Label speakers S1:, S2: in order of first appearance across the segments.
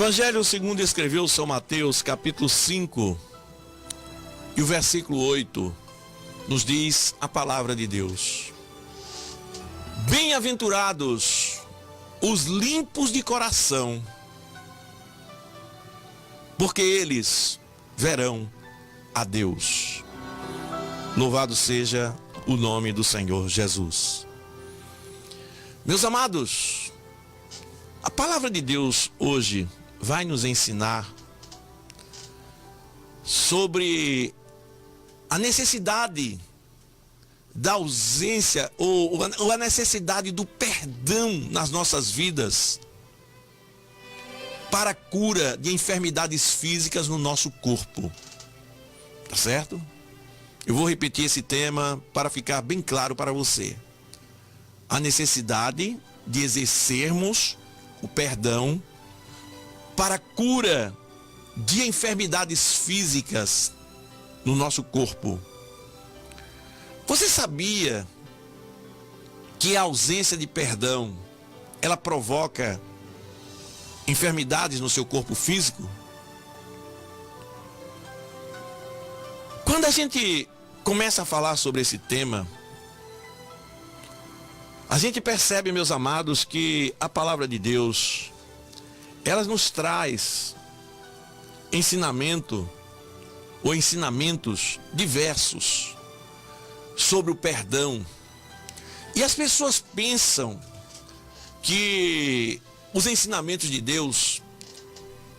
S1: Evangelho segundo escreveu São Mateus, capítulo 5, e o versículo 8, nos diz a palavra de Deus. Bem-aventurados os limpos de coração, porque eles verão a Deus. Louvado seja o nome do Senhor Jesus. Meus amados, a palavra de Deus hoje vai nos ensinar sobre a necessidade da ausência ou a necessidade do perdão nas nossas vidas para a cura de enfermidades físicas no nosso corpo. Tá certo? Eu vou repetir esse tema para ficar bem claro para você. A necessidade de exercermos o perdão para a cura de enfermidades físicas no nosso corpo. Você sabia que a ausência de perdão, ela provoca enfermidades no seu corpo físico? Quando a gente começa a falar sobre esse tema, a gente percebe, meus amados, que a palavra de Deus, ela nos traz ensinamento ou ensinamentos diversos sobre o perdão. E as pessoas pensam que os ensinamentos de Deus,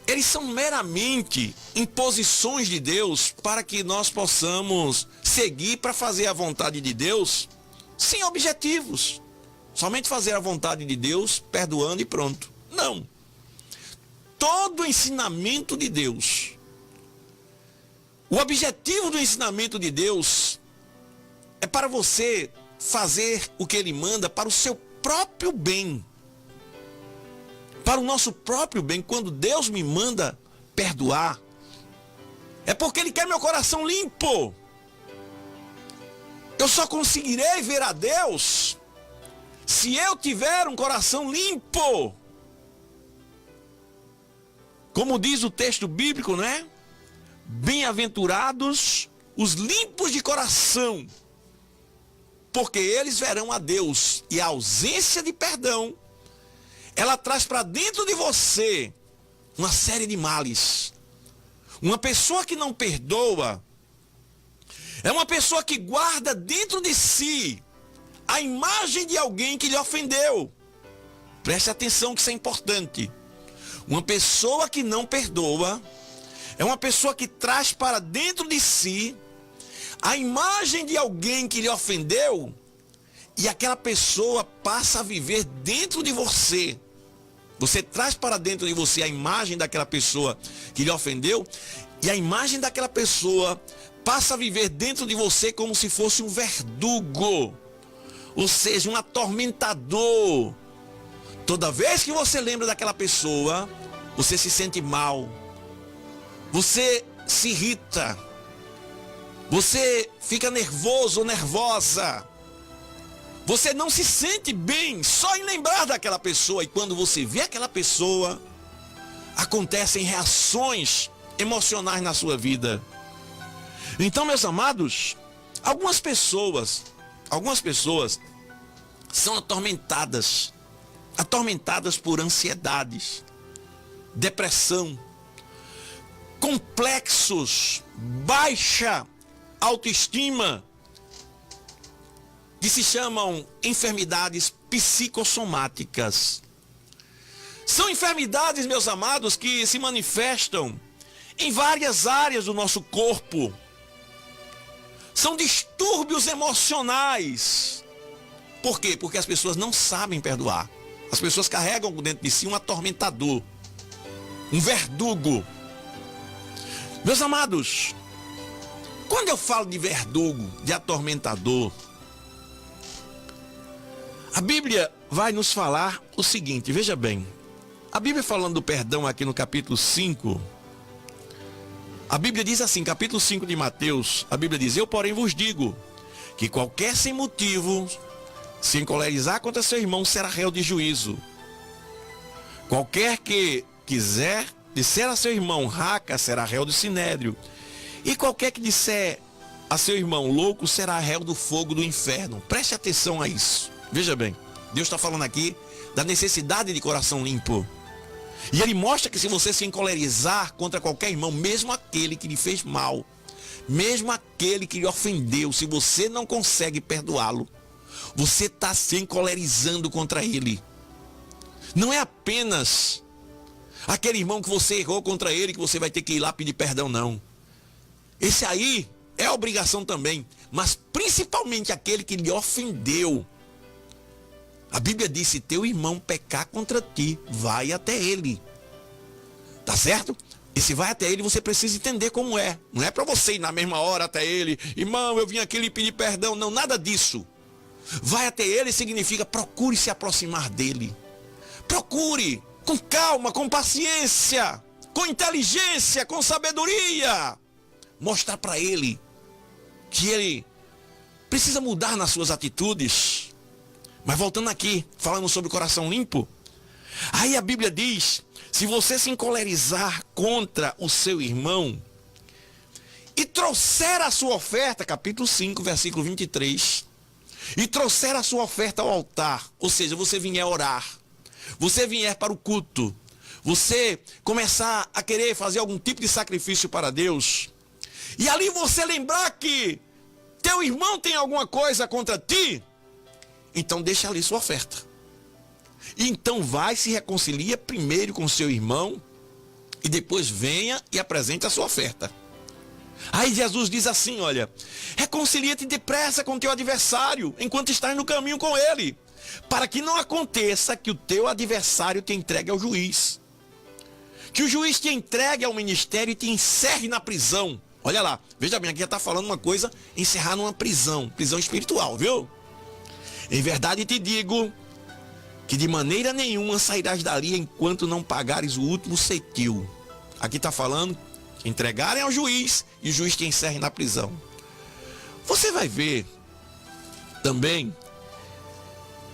S1: eles são meramente imposições de Deus para que nós possamos seguir para fazer a vontade de Deus sem objetivos. Somente fazer a vontade de Deus, perdoando e pronto. Não. Todo ensinamento de Deus, o objetivo do ensinamento de Deus é para você fazer o que Ele manda para o seu próprio bem. Para o nosso próprio bem. Quando Deus me manda perdoar, é porque Ele quer meu coração limpo. Eu só conseguirei ver a Deus se eu tiver um coração limpo. Como diz o texto bíblico, não é? Bem-aventurados os limpos de coração, porque eles verão a Deus. E a ausência de perdão, ela traz para dentro de você uma série de males. Uma pessoa que não perdoa é uma pessoa que guarda dentro de si a imagem de alguém que lhe ofendeu. Preste atenção que isso é importante. Uma pessoa que não perdoa é uma pessoa que traz para dentro de si a imagem de alguém que lhe ofendeu, e aquela pessoa passa a viver dentro de você. Você traz para dentro de você a imagem daquela pessoa que lhe ofendeu, e a imagem daquela pessoa passa a viver dentro de você como se fosse um verdugo, ou seja, um atormentador. Toda vez que você lembra daquela pessoa, você se sente mal, você se irrita, você fica nervoso ou nervosa, você não se sente bem só em lembrar daquela pessoa. E quando você vê aquela pessoa, acontecem reações emocionais na sua vida. Então, meus amados, algumas pessoas são atormentadas por ansiedades, depressão, complexos, baixa autoestima, que se chamam enfermidades psicossomáticas. São enfermidades, meus amados, que se manifestam em várias áreas do nosso corpo. São distúrbios emocionais. Por quê? Porque as pessoas não sabem perdoar. As pessoas carregam dentro de si um atormentador, um verdugo. Meus amados, quando eu falo de verdugo, de atormentador, a Bíblia vai nos falar o seguinte, veja bem. A Bíblia falando do perdão aqui no capítulo 5, a Bíblia diz assim, capítulo 5 de Mateus, a Bíblia diz: eu, porém, vos digo que qualquer sem motivo se encolerizar contra seu irmão será réu de juízo. Qualquer que quiser disser a seu irmão raca, será réu do sinédrio. E qualquer que disser a seu irmão louco, será réu do fogo do inferno. Preste atenção a isso. Veja bem, Deus está falando aqui da necessidade de coração limpo. E ele mostra que se você se encolerizar contra qualquer irmão, mesmo aquele que lhe fez mal, mesmo aquele que lhe ofendeu, se você não consegue perdoá-lo, você está se encolerizando contra ele. Não é apenas aquele irmão que você errou contra ele que você vai ter que ir lá pedir perdão, não. Esse aí é a obrigação também, mas principalmente aquele que lhe ofendeu. A Bíblia diz: se teu irmão pecar contra ti, vai até ele. Tá certo? E se vai até ele, você precisa entender como é. Não é para você ir na mesma hora até ele: irmão, eu vim aqui lhe pedir perdão. Não, nada disso. Vai até ele significa procure se aproximar dele. Procure com calma, com paciência, com inteligência, com sabedoria. Mostrar para ele que ele precisa mudar nas suas atitudes. Mas voltando aqui, falando sobre o coração limpo, aí a Bíblia diz: se você se encolerizar contra o seu irmão e trouxer a sua oferta, capítulo 5, versículo 23, e trouxer a sua oferta ao altar, ou seja, você vier orar, você vier para o culto, você começar a querer fazer algum tipo de sacrifício para Deus, e ali você lembrar que teu irmão tem alguma coisa contra ti, então deixa ali sua oferta. Então vai, se reconcilia primeiro com seu irmão e depois venha e apresente a sua oferta. Aí Jesus diz assim: olha, reconcilia-te depressa com teu adversário enquanto estás no caminho com ele, para que não aconteça que o teu adversário te entregue ao juiz, que o juiz te entregue ao ministério e te encerre na prisão. Olha lá, veja bem, aqui já está falando uma coisa: encerrar numa prisão espiritual, viu? Em verdade te digo que de maneira nenhuma sairás dali enquanto não pagares o último cetil. Aqui está falando que entregarem ao juiz e o juiz te encerre na prisão. Você vai ver também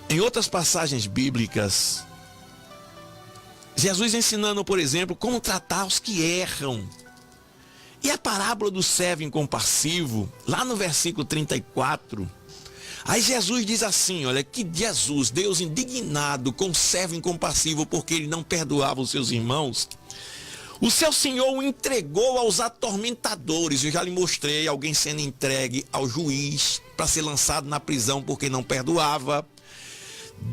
S1: em outras passagens bíblicas Jesus ensinando, por exemplo, como tratar os que erram. E a parábola do servo incompassivo, lá no versículo 34, aí Jesus diz assim, olha, que Jesus, Deus indignado com o servo incompassivo porque ele não perdoava os seus irmãos, o seu Senhor o entregou aos atormentadores. Eu já lhe mostrei alguém sendo entregue ao juiz para ser lançado na prisão porque não perdoava.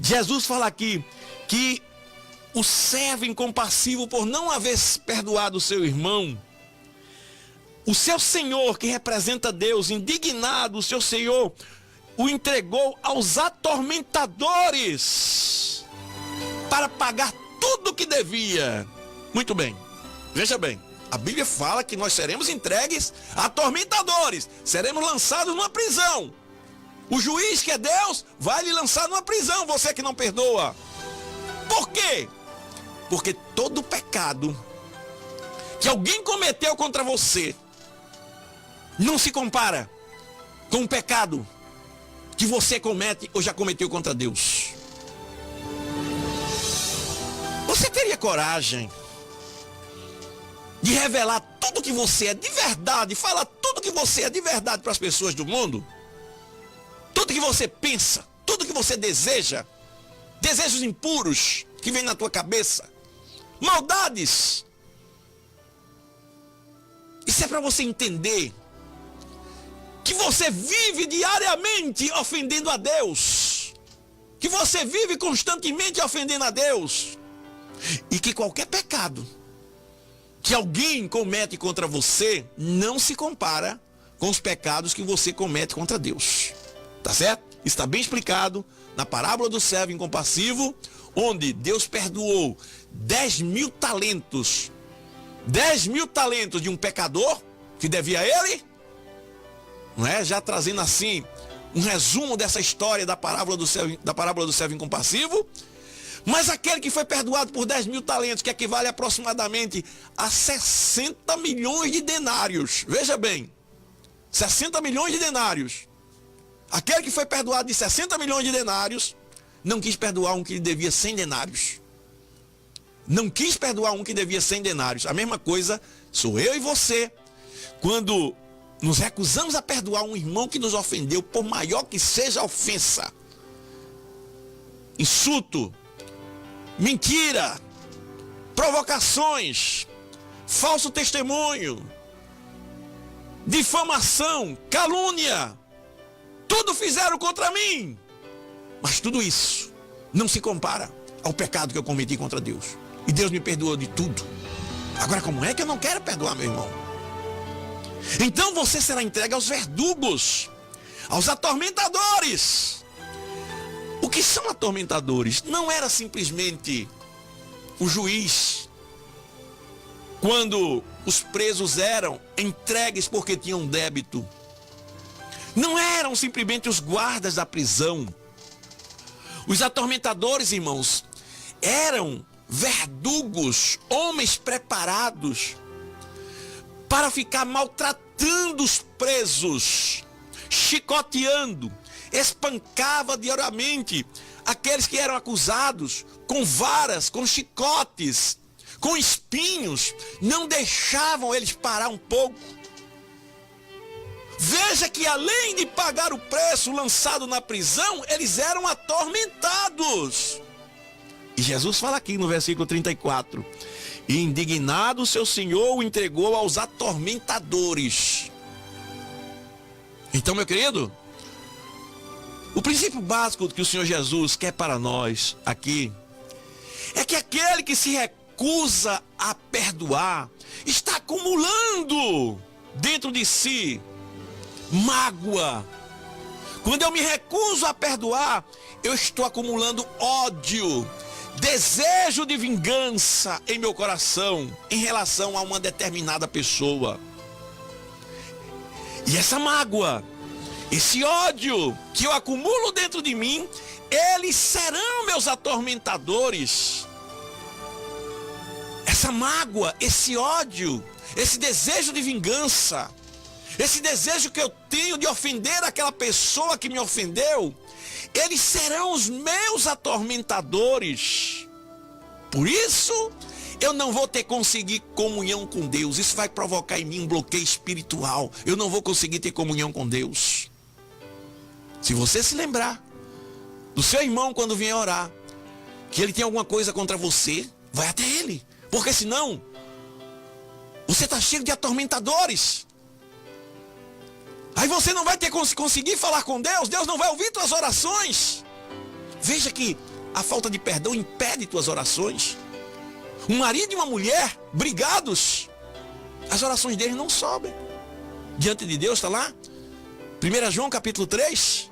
S1: Jesus fala aqui que o servo incompassivo, por não haver perdoado o seu irmão, o seu Senhor, que representa Deus, indignado, o seu Senhor o entregou aos atormentadores para pagar tudo o que devia. Muito bem, veja bem, a Bíblia fala que nós seremos entregues a atormentadores, seremos lançados numa prisão. O juiz, que é Deus, vai lhe lançar numa prisão, você que não perdoa. Por quê? Porque todo pecado que alguém cometeu contra você não se compara com o pecado que você comete ou já cometeu contra Deus. Você teria coragem de revelar tudo que você é de verdade, falar tudo que você é de verdade para as pessoas do mundo? Tudo que você pensa, tudo que você deseja, desejos impuros que vêm na tua cabeça, maldades. Isso é para você entender que você vive diariamente ofendendo a Deus, que você vive constantemente ofendendo a Deus, e que qualquer pecado que alguém comete contra você não se compara com os pecados que você comete contra Deus. Tá certo? Está bem explicado na parábola do servo incompassivo, onde Deus perdoou 10.000 talentos. 10.000 talentos de um pecador que devia a ele. Não é? Já trazendo assim um resumo dessa história da parábola do servo incompassivo. Mas aquele que foi perdoado por 10.000 talentos, que equivale aproximadamente a 60 milhões de denários. Veja bem, 60 milhões de denários. Aquele que foi perdoado de 60 milhões de denários, não quis perdoar um que lhe devia 100 denários. Não quis perdoar um que devia 100 denários. A mesma coisa sou eu e você. Quando nos recusamos a perdoar um irmão que nos ofendeu, por maior que seja a ofensa, insulto, mentira, provocações, falso testemunho, difamação, calúnia, tudo fizeram contra mim. Mas tudo isso não se compara ao pecado que eu cometi contra Deus. E Deus me perdoou de tudo. Agora, como é que eu não quero perdoar meu irmão? Então você será entregue aos verdugos, aos atormentadores. O que são atormentadores? Não era simplesmente o juiz, quando os presos eram entregues porque tinham débito. Não eram simplesmente os guardas da prisão. Os atormentadores, irmãos, eram verdugos, homens preparados para ficar maltratando os presos, chicoteando, espancava diariamente aqueles que eram acusados com varas, com chicotes, com espinhos, não deixavam eles parar um pouco. Veja que além de pagar o preço lançado na prisão, eles eram atormentados. E Jesus fala aqui no versículo 34, e indignado seu senhor o entregou aos atormentadores. Então, meu querido, o princípio básico que o Senhor Jesus quer para nós aqui é que aquele que se recusa a perdoar está acumulando dentro de si mágoa. Quando eu me recuso a perdoar, eu estou acumulando ódio, desejo de vingança em meu coração em relação a uma determinada pessoa. E essa mágoa, esse ódio que eu acumulo dentro de mim, eles serão meus atormentadores. Essa mágoa, esse ódio, esse desejo de vingança, esse desejo que eu tenho de ofender aquela pessoa que me ofendeu, eles serão os meus atormentadores. Por isso, eu não vou conseguir comunhão com Deus. Isso vai provocar em mim um bloqueio espiritual. Eu não vou conseguir ter comunhão com Deus. Se você se lembrar do seu irmão quando vier orar, que ele tem alguma coisa contra você, vai até ele. Porque senão, você está cheio de atormentadores. Aí você não vai conseguir falar com Deus, Deus não vai ouvir tuas orações. Veja que a falta de perdão impede tuas orações. Um marido e uma mulher brigados, as orações deles não sobem diante de Deus, está lá 1 João capítulo 3.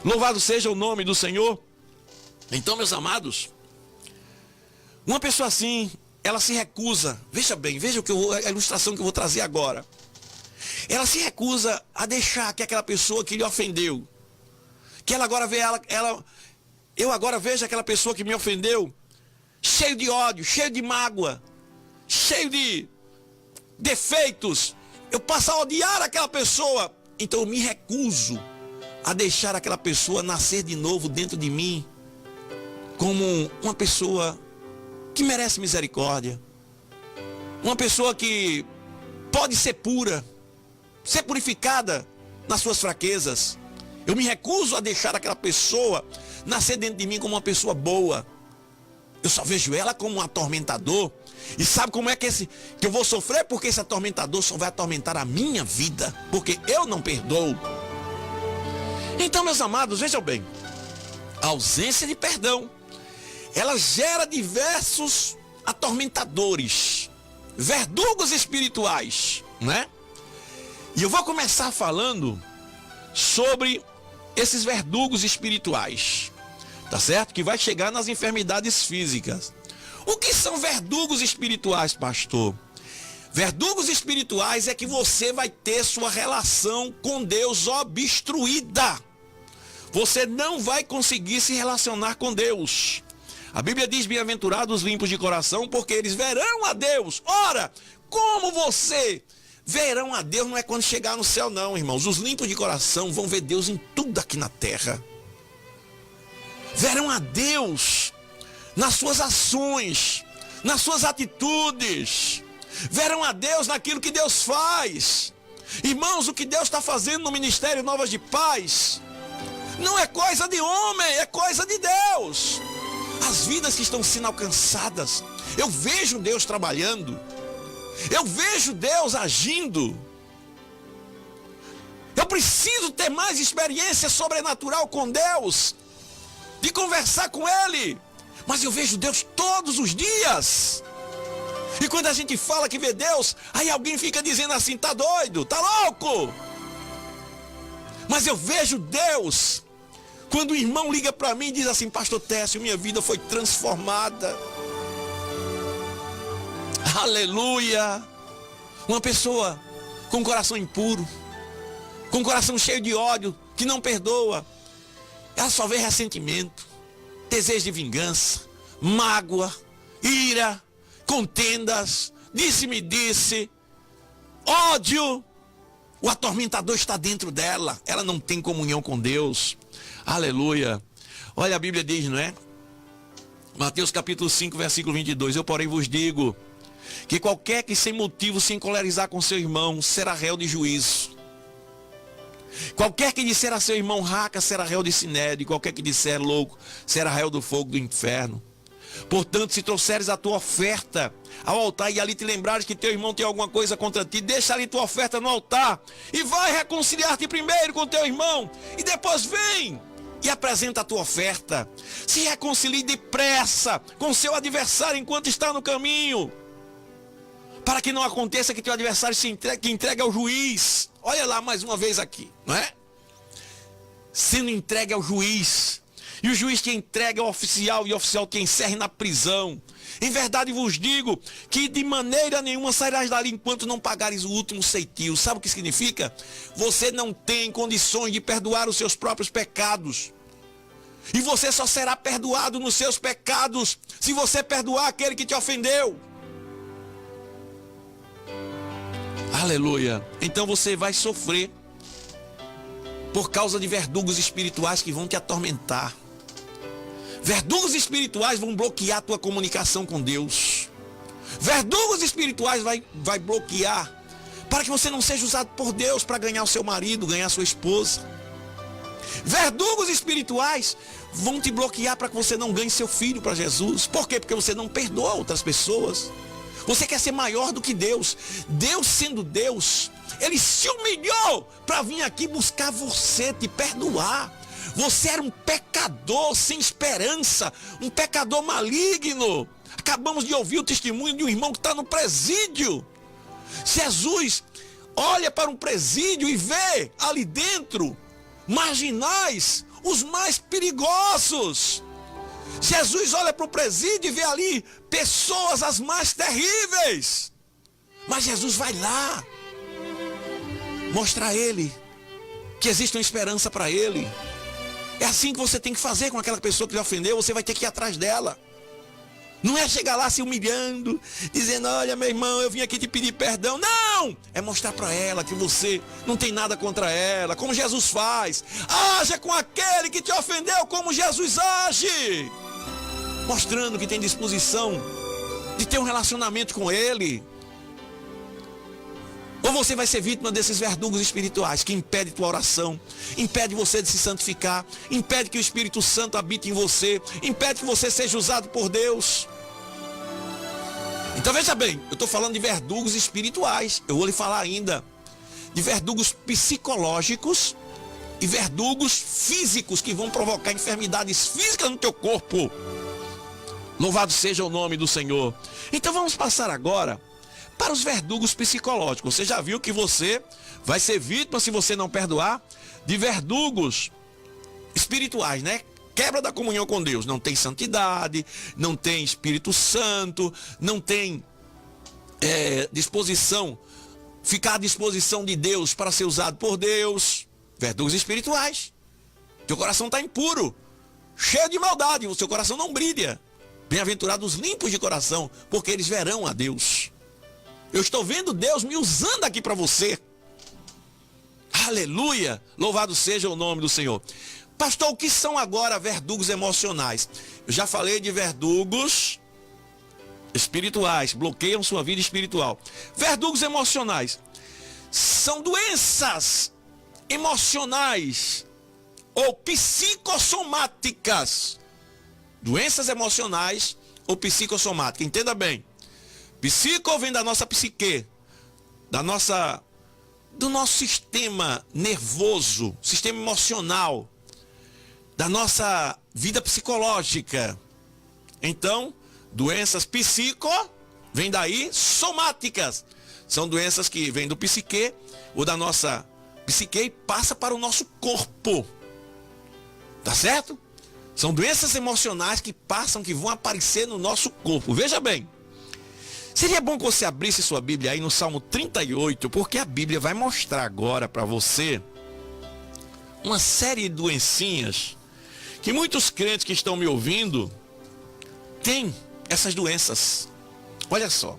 S1: Louvado seja o nome do Senhor. Então, meus amados, uma pessoa assim, ela se recusa. Veja bem, veja a ilustração que eu vou trazer agora. Ela se recusa a deixar que aquela pessoa que lhe ofendeu, que ela agora vê eu agora vejo aquela pessoa que me ofendeu, cheio de ódio, cheio de mágoa, cheio de defeitos, eu passo a odiar aquela pessoa. Então eu me recuso a deixar aquela pessoa nascer de novo dentro de mim como uma pessoa que merece misericórdia, uma pessoa que pode ser pura, ser purificada nas suas fraquezas. Eu me recuso a deixar aquela pessoa nascer dentro de mim como uma pessoa boa. Eu só vejo ela como um atormentador. E sabe como é que eu vou sofrer? Porque esse atormentador só vai atormentar a minha vida, porque eu não perdoo. Então, meus amados, vejam bem, a ausência de perdão, ela gera diversos atormentadores, verdugos espirituais, né? E eu vou começar falando sobre esses verdugos espirituais, tá certo? Que vai chegar nas enfermidades físicas. O que são verdugos espirituais, pastor? Verdugos espirituais é que você vai ter sua relação com Deus obstruída. Você não vai conseguir se relacionar com Deus. A Bíblia diz: bem-aventurados os limpos de coração, porque eles verão a Deus. Ora, como você verão a Deus? Não é quando chegar no céu não, irmãos. Os limpos de coração vão ver Deus em tudo aqui na terra. Verão a Deus nas suas ações, nas suas atitudes. Verão a Deus naquilo que Deus faz. Irmãos, o que Deus está fazendo no Ministério Novas de Paz não é coisa de homem, é coisa de Deus. As vidas que estão sendo alcançadas, eu vejo Deus trabalhando, eu vejo Deus agindo. Eu preciso ter mais experiência sobrenatural com Deus, de conversar com Ele, mas eu vejo Deus todos os dias. E quando a gente fala que vê Deus, aí alguém fica dizendo assim, tá doido, tá louco. Mas eu vejo Deus, quando o irmão liga para mim e diz assim, pastor Técio, minha vida foi transformada. Aleluia. Uma pessoa com coração impuro, com coração cheio de ódio, que não perdoa, ela só vê ressentimento, desejo de vingança, mágoa, ira, contendas, disse-me disse, ódio. O atormentador está dentro dela, ela não tem comunhão com Deus. Aleluia. Olha, a Bíblia diz, não é? Mateus capítulo 5, versículo 22, eu porém vos digo, que qualquer que sem motivo se encolerizar com seu irmão, será réu de juízo. Qualquer que disser a seu irmão raca, será réu de sinédrio, e qualquer que disser louco, será réu do fogo do inferno. Portanto, se trouxeres a tua oferta ao altar e ali te lembrares que teu irmão tem alguma coisa contra ti, deixa ali tua oferta no altar e vai reconciliar-te primeiro com teu irmão e depois vem e apresenta a tua oferta. Se reconcilie depressa com seu adversário enquanto está no caminho, para que não aconteça que teu adversário se entregue ao juiz. Olha lá mais uma vez aqui, não é? Sendo entregue ao juiz. E o juiz te entrega ao oficial e o oficial te encerre na prisão. Em verdade vos digo que de maneira nenhuma sairás dali enquanto não pagares o último ceitil. Sabe o que significa? Você não tem condições de perdoar os seus próprios pecados. E você só será perdoado nos seus pecados se você perdoar aquele que te ofendeu. Aleluia. Então você vai sofrer por causa de verdugos espirituais que vão te atormentar. Verdugos espirituais vão bloquear a tua comunicação com Deus. Verdugos espirituais vai bloquear para que você não seja usado por Deus para ganhar o seu marido, ganhar a sua esposa. Verdugos espirituais vão te bloquear para que você não ganhe seu filho para Jesus. Por quê? Porque você não perdoa outras pessoas. Você quer ser maior do que Deus. Deus sendo Deus, Ele se humilhou para vir aqui buscar você, te perdoar. Você era um pecador sem esperança, um pecador maligno. Acabamos de ouvir o testemunho de um irmão que está no presídio. Jesus olha para um presídio e vê ali dentro marginais, os mais perigosos. Jesus olha para o presídio e vê ali pessoas as mais terríveis. Mas Jesus vai lá mostrar a ele que existe uma esperança para ele. É assim que você tem que fazer com aquela pessoa que lhe ofendeu. Você vai ter que ir atrás dela. Não é chegar lá se humilhando, dizendo, olha meu irmão, eu vim aqui te pedir perdão. Não! É mostrar para ela que você não tem nada contra ela, como Jesus faz. Haja com aquele que te ofendeu como Jesus age. Mostrando que tem disposição de ter um relacionamento com ele. Ou você vai ser vítima desses verdugos espirituais que impedem tua oração, impede você de se santificar, impede que o Espírito Santo habite em você, impede que você seja usado por Deus. Então veja bem, eu estou falando de verdugos espirituais. Eu vou lhe falar ainda de verdugos psicológicos e verdugos físicos que vão provocar enfermidades físicas no teu corpo. Louvado seja o nome do Senhor. Então vamos passar agora para os verdugos psicológicos. Você já viu que você vai ser vítima, se você não perdoar, de verdugos espirituais, né? Quebra da comunhão com Deus. Não tem santidade, não tem Espírito Santo, não tem disposição, ficar à disposição de Deus para ser usado por Deus. Verdugos espirituais. Teu coração está impuro, cheio de maldade, o seu coração não brilha. Bem-aventurados os limpos de coração, porque eles verão a Deus. Eu estou vendo Deus me usando aqui para você. Aleluia! Louvado seja o nome do Senhor. Pastor, o que são agora verdugos emocionais? Eu já falei de verdugos espirituais, bloqueiam sua vida espiritual. Verdugos emocionais são doenças emocionais ou psicossomáticas. Doenças emocionais ou psicossomáticas. Entenda bem. Psico vem da nossa psique, do nosso sistema nervoso, sistema emocional, da nossa vida psicológica. Então, doenças psico, vem daí, somáticas. São doenças que vêm do psique, ou da nossa psique, e passa para o nosso corpo. Tá certo? São doenças emocionais que passam, que vão aparecer no nosso corpo. Veja bem. Seria bom que você abrisse sua Bíblia aí no Salmo 38, porque a Bíblia vai mostrar agora para você uma série de doencinhas que muitos crentes que estão me ouvindo têm essas doenças. Olha só.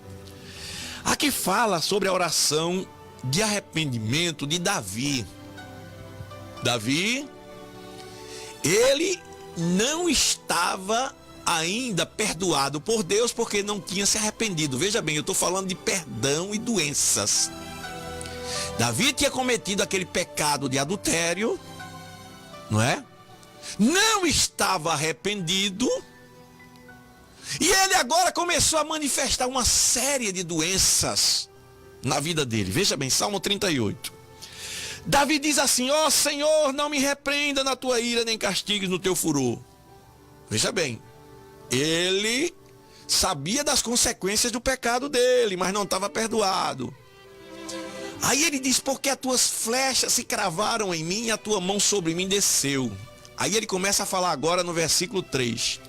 S1: Aqui fala sobre a oração de arrependimento de Davi. Davi, ele não estava ainda perdoado por Deus porque não tinha se arrependido. Veja bem, eu estou falando de perdão e doenças. Davi tinha cometido aquele pecado de adultério, não é? Não estava arrependido. E ele agora começou a manifestar uma série de doenças na vida dele. Veja bem, Salmo 38. Davi diz assim: ó Senhor, não me repreenda na tua ira, nem castigues no teu furor. Veja bem, ele sabia das consequências do pecado dele, mas não estava perdoado. Aí ele diz: porque as tuas flechas se cravaram em mim e a tua mão sobre mim desceu. Aí ele começa a falar agora no versículo 3.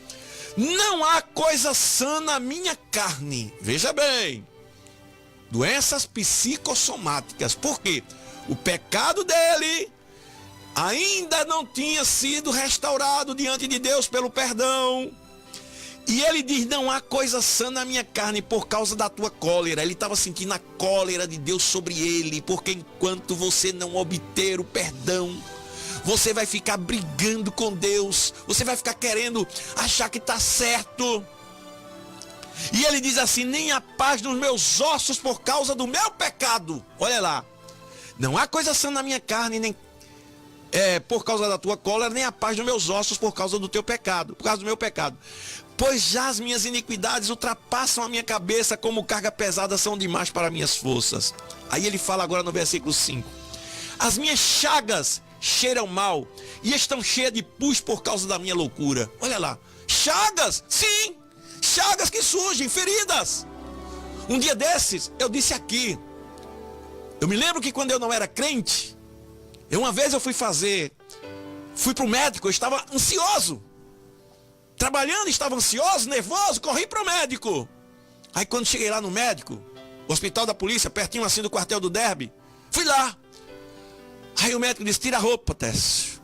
S1: Não há coisa sã na minha carne. Veja bem, doenças psicossomáticas. Por quê? O pecado dele ainda não tinha sido restaurado diante de Deus pelo perdão. E ele diz: não há coisa sã na minha carne por causa da tua cólera. Ele estava sentindo a cólera de Deus sobre ele, porque enquanto você não obter o perdão, você vai ficar brigando com Deus, você vai ficar querendo achar que está certo. E ele diz assim: nem a paz nos meus ossos por causa do meu pecado. Olha lá. Não há coisa sã na minha carne, nem por causa da tua cólera, nem a paz nos meus ossos por causa do teu pecado, por causa do meu pecado. Pois já as minhas iniquidades ultrapassam a minha cabeça, como carga pesada são demais para minhas forças. Aí ele fala agora no versículo 5. As minhas chagas cheiram mal e estão cheias de pus por causa da minha loucura. Olha lá, chagas, sim, chagas que surgem, feridas. Um dia desses, eu disse aqui, eu me lembro que quando eu não era crente, uma vez eu fui pro médico, eu estava ansioso, trabalhando, estava ansioso, nervoso, corri pro médico. Aí quando cheguei lá no médico, hospital da polícia, pertinho assim do quartel do Derby, fui lá. Aí o médico disse: tira a roupa, Técio.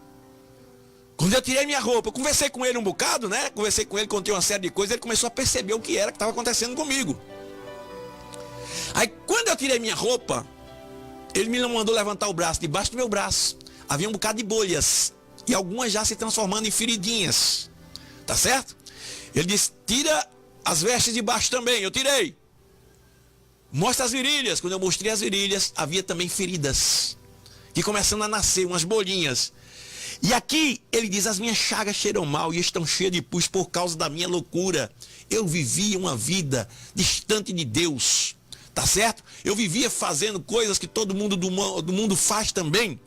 S1: Quando eu tirei minha roupa, eu conversei com ele um bocado, né? Conversei com ele, contei uma série de coisas, ele começou a perceber o que era que estava acontecendo comigo. Aí quando eu tirei minha roupa, ele me mandou levantar o braço. Debaixo do meu braço havia um bocado de bolhas, e algumas já se transformando em feridinhas. Tá certo? Ele disse: tira as vestes de baixo também. Eu tirei. Mostra as virilhas. Quando eu mostrei as virilhas, havia também feridas que começando a nascer, umas bolinhas. E aqui ele diz: as minhas chagas cheiram mal e estão cheias de pus por causa da minha loucura. Eu vivia uma vida distante de Deus, tá certo? Eu vivia fazendo coisas que todo mundo do mundo faz também.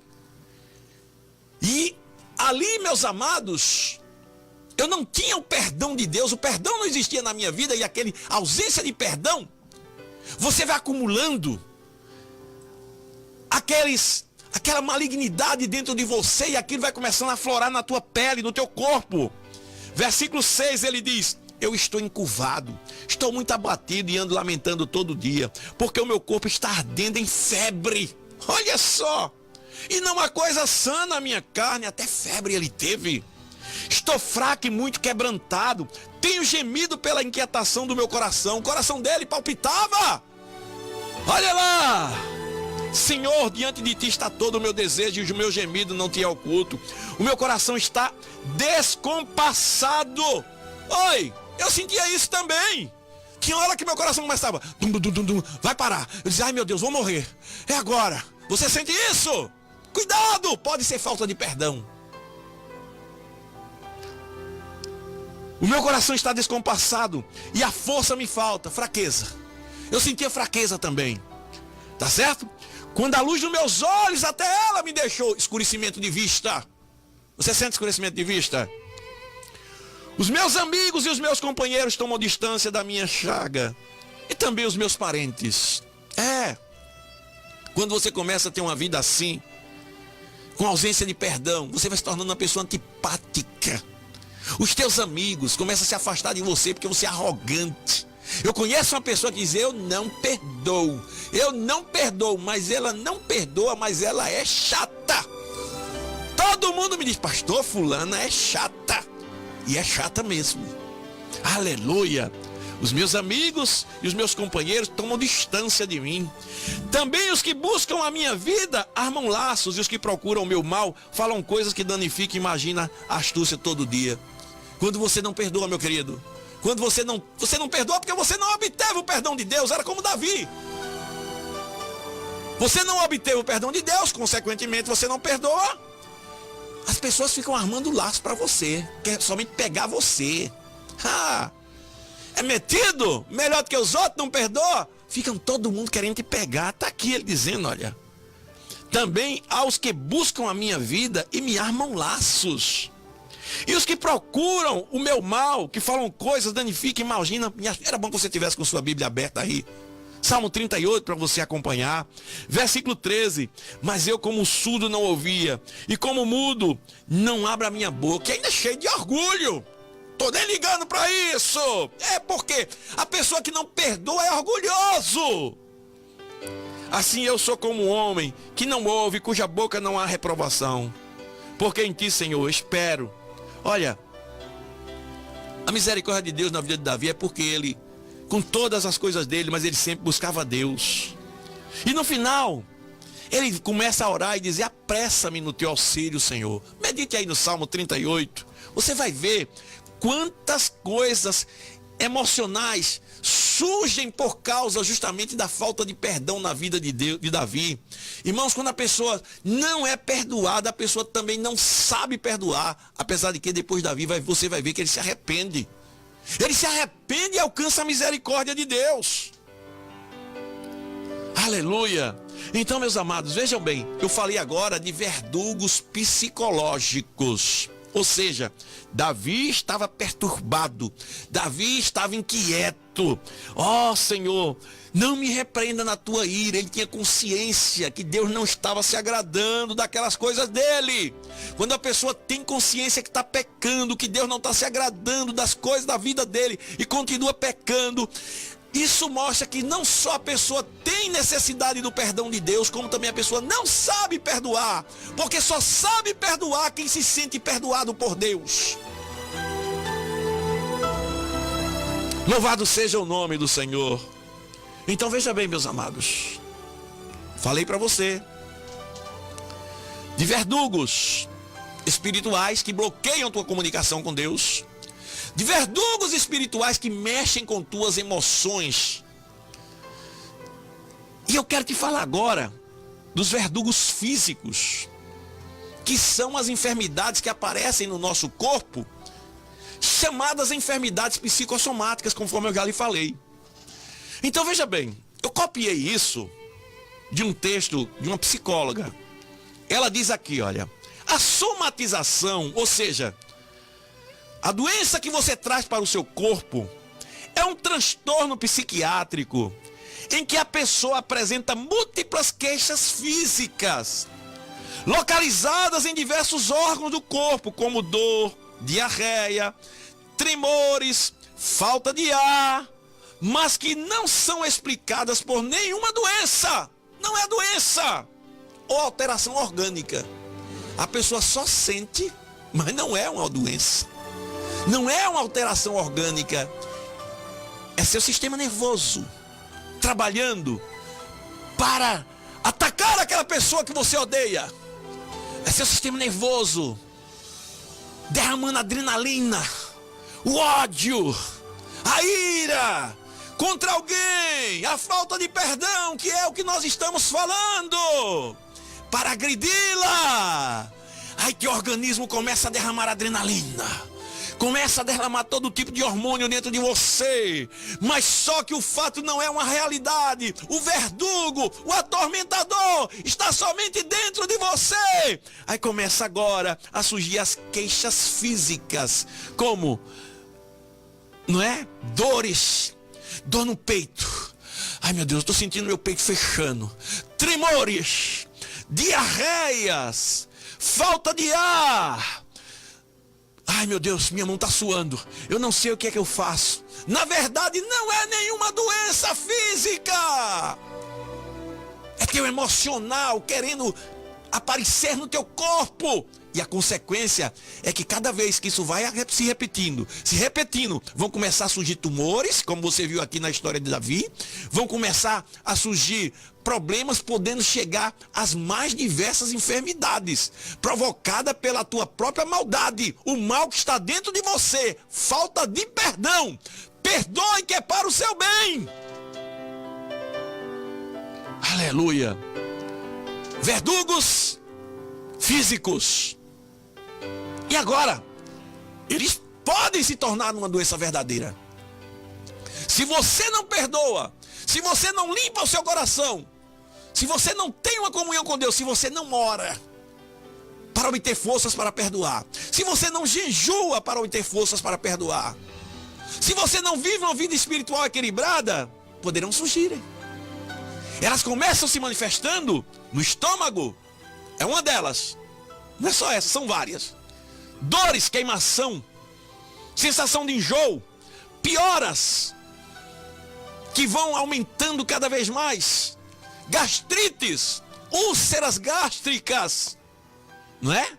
S1: E ali, meus amados, eu não tinha o perdão de Deus, o perdão não existia na minha vida, e aquela ausência de perdão, você vai acumulando aquela malignidade dentro de você, e aquilo vai começando a aflorar na tua pele, no teu corpo. Versículo 6, ele diz: eu estou encurvado, estou muito abatido e ando lamentando todo dia, porque o meu corpo está ardendo em febre. Olha só, e não há coisa sã na minha carne, até febre ele teve. Estou fraco e muito quebrantado, tenho gemido pela inquietação do meu coração. O coração dele palpitava. Olha lá, Senhor, diante de ti está todo o meu desejo e o meu gemido não te é oculto. O meu coração está descompassado. Oi, eu sentia isso também. Tinha hora que meu coração começava, vai parar. Eu dizia, ai meu Deus, vou morrer. É agora. Você sente isso? Cuidado, pode ser falta de perdão. O meu coração está descompassado e a força me falta, fraqueza. Eu sentia fraqueza também. Tá certo? Quando a luz dos meus olhos, até ela me deixou escurecimento de vista. Você sente escurecimento de vista? Os meus amigos e os meus companheiros tomam distância da minha chaga. E também os meus parentes. Quando você começa a ter uma vida assim, com ausência de perdão, você vai se tornando uma pessoa antipática. Os teus amigos começam a se afastar de você porque você é arrogante. Eu conheço uma pessoa que diz, eu não perdoo, mas ela não perdoa, mas ela é chata. Todo mundo me diz, pastor, fulana é chata. E é chata mesmo. Aleluia. Os meus amigos e os meus companheiros tomam distância de mim. Também os que buscam a minha vida armam laços, e os que procuram o meu mal falam coisas que danificam. Imagina a astúcia todo dia. Quando você não perdoa, meu querido, quando você não perdoa porque você não obteve o perdão de Deus, era como Davi. Você não obteve o perdão de Deus, consequentemente você não perdoa. As pessoas ficam armando laços para você, quer somente pegar você. É metido, melhor do que os outros, não perdoa. Ficam todo mundo querendo te pegar. Está aqui ele dizendo, olha. Também aos que buscam a minha vida e me armam laços. E os que procuram o meu mal, que falam coisas, danificam, imagina. Era bom que você tivesse com sua Bíblia aberta aí. Salmo 38 para você acompanhar. Versículo 13. Mas eu como surdo não ouvia, e como mudo não abro a minha boca. E ainda cheio de orgulho. Tô nem ligando para isso. É porque a pessoa que não perdoa é orgulhoso. Assim eu sou como um homem que não ouve, cuja boca não há reprovação. Porque em ti, Senhor, espero. Olha, a misericórdia de Deus na vida de Davi é porque ele, com todas as coisas dele, mas ele sempre buscava Deus. E no final, ele começa a orar e dizer, apressa-me no teu auxílio, Senhor. Medite aí no Salmo 38. Você vai ver quantas coisas emocionais surgem por causa justamente da falta de perdão na vida de Davi. Irmãos, quando a pessoa não é perdoada, a pessoa também não sabe perdoar. Apesar de que depois Davi você vai ver que ele se arrepende. Ele se arrepende e alcança a misericórdia de Deus. Aleluia. Então, meus amados, vejam bem, eu falei agora de verdugos psicológicos. Ou seja, Davi estava perturbado, Davi estava inquieto. Ó Senhor, não me repreenda na tua ira. Ele tinha consciência que Deus não estava se agradando daquelas coisas dele. Quando a pessoa tem consciência que está pecando, que Deus não está se agradando das coisas da vida dele e continua pecando, isso mostra que não só a pessoa tem necessidade do perdão de Deus, como também a pessoa não sabe perdoar. Porque só sabe perdoar quem se sente perdoado por Deus. Louvado seja o nome do Senhor. Então veja bem, meus amados. Falei para você de verdugos espirituais que bloqueiam tua comunicação com Deus. De verdugos espirituais que mexem com tuas emoções. E eu quero te falar agora dos verdugos físicos, que são as enfermidades que aparecem no nosso corpo, chamadas enfermidades psicossomáticas, conforme eu já lhe falei. Então veja bem, eu copiei isso de um texto de uma psicóloga. Ela diz aqui, olha, a somatização, ou seja, a doença que você traz para o seu corpo é um transtorno psiquiátrico em que a pessoa apresenta múltiplas queixas físicas, localizadas em diversos órgãos do corpo, como dor, diarreia, tremores, falta de ar, mas que não são explicadas por nenhuma doença. Não é doença ou alteração orgânica. A pessoa só sente, mas não é uma doença. Não é uma alteração orgânica, é seu sistema nervoso trabalhando para atacar aquela pessoa que você odeia. É seu sistema nervoso derramando adrenalina, o ódio, a ira contra alguém, a falta de perdão, que é o que nós estamos falando, para agredi-la. Aí que o organismo começa a derramar adrenalina, começa a derramar todo tipo de hormônio dentro de você. Mas só que o fato não é uma realidade. O verdugo, o atormentador está somente dentro de você. Aí começa agora a surgir as queixas físicas, como, não é? Dores, dor no peito. Ai meu Deus, estou sentindo meu peito fechando. Tremores, diarreias, falta de ar. Ai meu Deus, minha mão está suando. Eu não sei o que é que eu faço. Na verdade não é nenhuma doença física. É teu emocional querendo aparecer no teu corpo. E a consequência é que cada vez que isso vai se repetindo, vão começar a surgir tumores, como você viu aqui na história de Davi. Vão começar a surgir problemas, podendo chegar às mais diversas enfermidades, provocada pela tua própria maldade, o mal que está dentro de você, falta de perdão. Perdoe que é para o seu bem. Aleluia. Verdugos físicos. E agora, eles podem se tornar uma doença verdadeira. Se você não perdoa, se você não limpa o seu coração, se você não tem uma comunhão com Deus, se você não ora para obter forças para perdoar, se você não jejua para obter forças para perdoar, se você não vive uma vida espiritual equilibrada, poderão surgir. Elas começam se manifestando no estômago. É uma delas. Não é só essa, são várias. Dores, queimação, sensação de enjoo, pioras que vão aumentando cada vez mais, gastrites, úlceras gástricas, não é?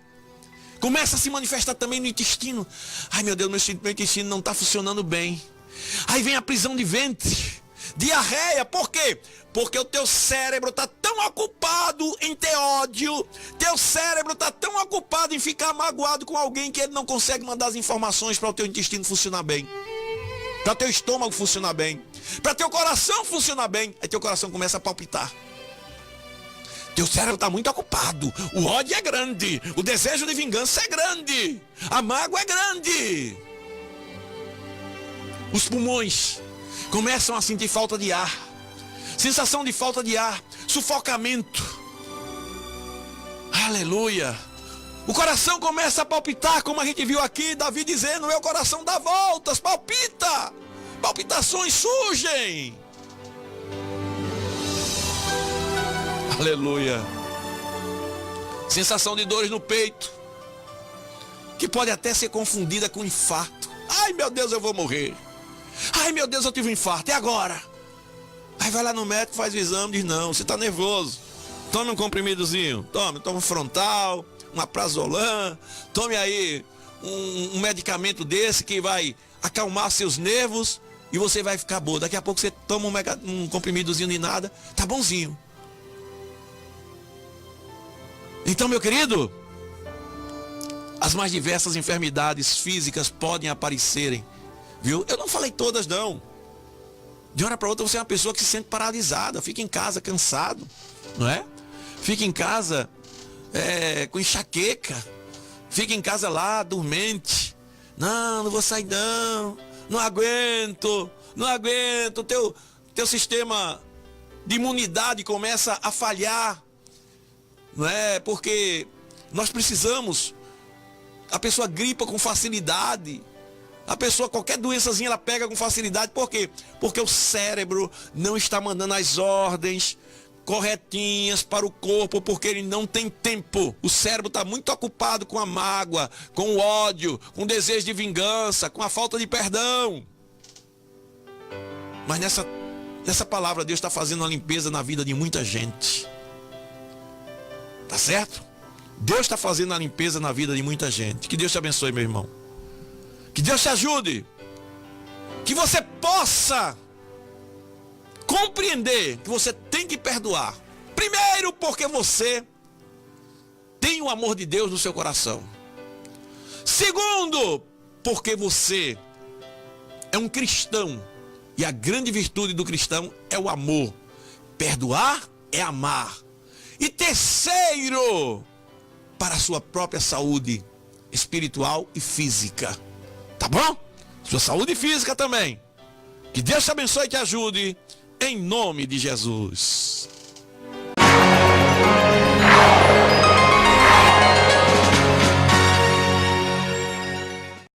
S1: Começa a se manifestar também no intestino. Ai meu Deus, meu intestino não está funcionando bem. Aí vem a prisão de ventre, diarreia. Por quê? Porque o teu cérebro está tão ocupado em ter ódio, teu cérebro está tão ocupado em ficar magoado com alguém que ele não consegue mandar as informações para o teu intestino funcionar bem, para o teu estômago funcionar bem, para teu coração funcionar bem. Aí teu coração começa a palpitar. Teu cérebro está muito ocupado, o ódio é grande, o desejo de vingança é grande, a mágoa é grande. Os pulmões começam a sentir falta de ar, sensação de falta de ar, sufocamento. Aleluia. O coração começa a palpitar, como a gente viu aqui, Davi dizendo, meu coração dá voltas, palpita, palpitações surgem. Aleluia. Sensação de dores no peito, que pode até ser confundida com infarto. Ai meu Deus, eu vou morrer. Ai meu Deus, eu tive um infarto, e agora? Aí vai lá no médico, faz o exame, diz não, você está nervoso. Tome um comprimidozinho, tome um frontal, um aprazolam, tome aí um medicamento desse que vai acalmar seus nervos e você vai ficar boa. Daqui a pouco você toma um comprimidozinho de nada, tá bonzinho. Então, meu querido, as mais diversas enfermidades físicas podem aparecerem, viu? Eu não falei todas não. De uma hora para outra você é uma pessoa que se sente paralisada, fica em casa cansado, não é? Fica em casa com enxaqueca, fica em casa lá dormente. Não vou sair não aguento. Teu sistema de imunidade começa a falhar, não é? Porque nós precisamos, a pessoa gripa com facilidade. A pessoa, qualquer doençazinha, ela pega com facilidade. Por quê? Porque o cérebro não está mandando as ordens corretinhas para o corpo, porque ele não tem tempo. O cérebro está muito ocupado com a mágoa, com o ódio, com o desejo de vingança, com a falta de perdão. Mas nessa palavra, Deus está fazendo uma limpeza na vida de muita gente. Tá certo? Deus está fazendo a limpeza na vida de muita gente. Que Deus te abençoe, meu irmão. Que Deus te ajude, que você possa compreender que você tem que perdoar, Primeiro, porque você tem o amor de Deus no seu coração. Segundo, porque você é um cristão. E a grande virtude do cristão é o amor. Perdoar é amar. E terceiro, para a sua própria saúde espiritual e física. Tá bom? Sua saúde física também. Que Deus te abençoe e te ajude. Em nome de Jesus.